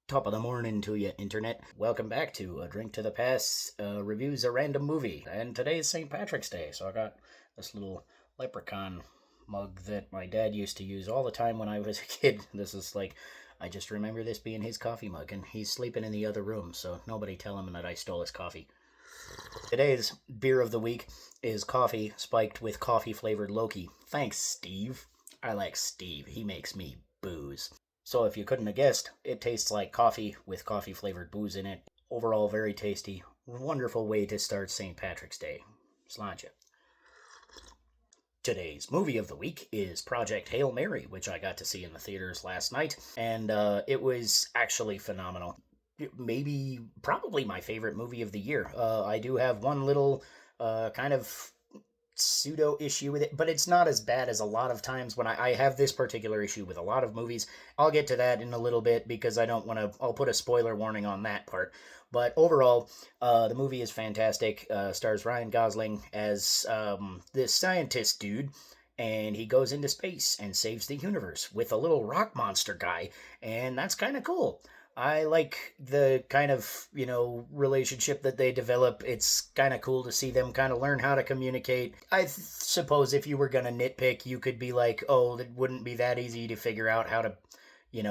Top of the morning to you, Internet. Welcome back to A Drink to the Pass reviews a random movie. And today is St. Patrick's Day, so I got this little leprechaun mug that my dad used to use all the time when I was a kid. This is like, I just remember this being his coffee mug, and he's sleeping in the other room, so nobody tell him that I stole his coffee. Today's beer of the week is coffee spiked with coffee flavored Loki. Thanks, Steve. I like Steve. He makes me booze. So if you couldn't have guessed, it tastes like coffee with coffee flavored booze in it. Overall, very tasty. Wonderful way to start St. Patrick's Day. Sláinte. Today's movie of the week is Project Hail Mary, which I got to see in the theaters last night, and it was actually phenomenal. Maybe, probably my favorite movie of the year. I do have one little kind of pseudo issue with it, but it's not as bad as a lot of times when I have this particular issue with a lot of movies. I'll get to that in a little bit because I don't want to. I'll put a spoiler warning on that part. But overall, the movie is fantastic. Stars Ryan Gosling as this scientist dude. And he goes into space and saves the universe with a little rock monster guy, and that's kind of cool. I like the kind of, relationship that they develop. It's kind of cool to see them kind of learn how to communicate. Suppose if you were going to nitpick, you could be like, oh, it wouldn't be that easy to figure out how to,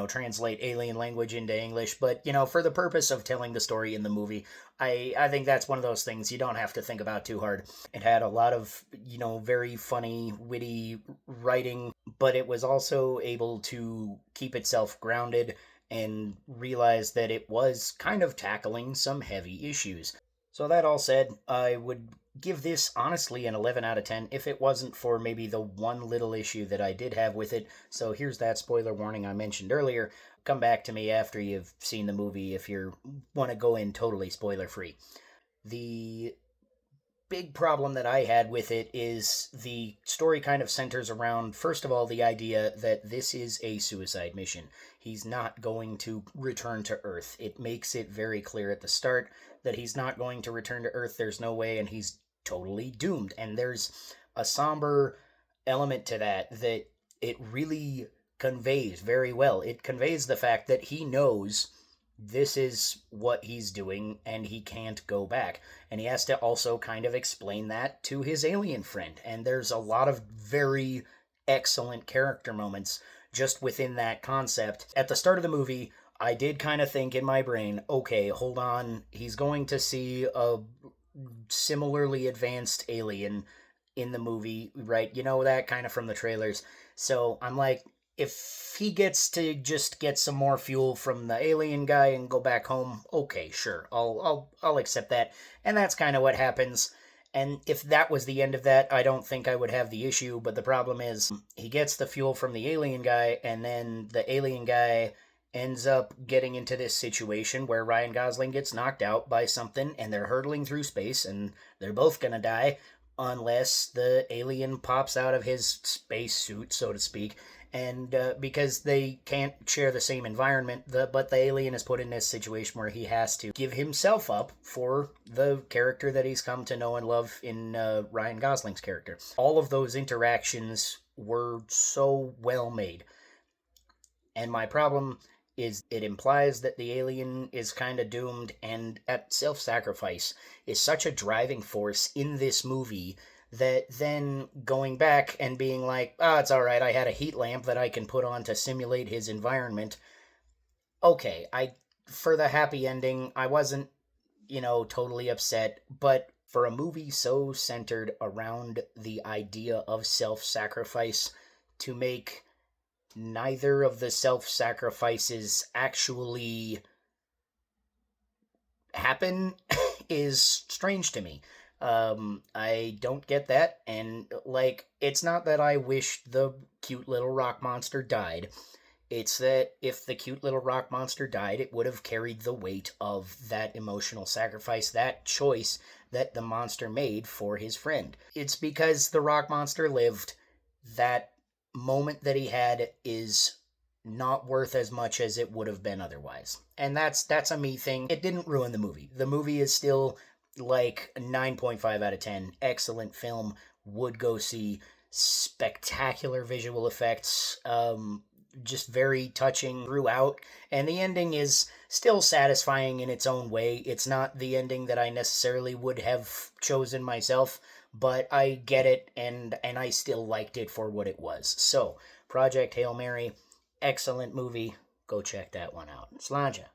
translate alien language into English. But, for the purpose of telling the story in the movie, I think that's one of those things you don't have to think about too hard. It had a lot of, very funny, witty writing, but it was also able to keep itself grounded and realized that it was kind of tackling some heavy issues. So, that all said, I would give this honestly an 11 out of 10 if it wasn't for maybe the one little issue that I did have with it. So, here's that spoiler warning I mentioned earlier. Come back to me after you've seen the movie if you want to go in totally spoiler free. The big problem that I had with it is the story kind of centers around, first of all, the idea that this is a suicide mission. He's not going to return to Earth. It makes it very clear at the start that he's not going to return to Earth. There's no way, and he's totally doomed. And there's a somber element to that it really conveys very well. It conveys the fact that he knows this is what he's doing and he can't go back. And he has to also kind of explain that to his alien friend. And there's a lot of very excellent character moments just within that concept. At the start of the movie, I did kind of think in my brain, okay, hold on, he's going to see a similarly advanced alien in the movie, right? You know that kind of from the trailers. So I'm like, if he gets to just get some more fuel from the alien guy and go back home, okay, sure, I'll accept that. And that's kind of what happens. And if that was the end of that, I don't think I would have the issue. But the problem is, he gets the fuel from the alien guy, and then the alien guy ends up getting into this situation where Ryan Gosling gets knocked out by something, and they're hurtling through space, and they're both gonna die unless the alien pops out of his space suit, so to speak, and because they can't share the same environment, but the alien is put in this situation where he has to give himself up for the character that he's come to know and love in Ryan Gosling's character. All of those interactions were so well made. And my problem is it implies that the alien is kind of doomed, and that self sacrifice is such a driving force in this movie that then going back and being like, oh, it's all right, I had a heat lamp that I can put on to simulate his environment. Okay, for the happy ending, I wasn't, totally upset, but for a movie so centered around the idea of self sacrifice, to make neither of the self sacrifices actually happen is strange to me. I don't get that, and it's not that I wish the cute little rock monster died. It's that if the cute little rock monster died, it would have carried the weight of that emotional sacrifice, that choice that the monster made for his friend. It's because the rock monster lived, that moment that he had is not worth as much as it would have been otherwise. And that's a me thing. It didn't ruin the movie. The movie is still like 9.5 out of 10. Excellent film. Would go see. Spectacular visual effects. just very touching throughout, and the ending is still satisfying in its own way. It's not the ending that I necessarily would have chosen myself, but I get it, and I still liked it for what it was. So, Project Hail Mary, excellent movie. Go check that one out. Slanja.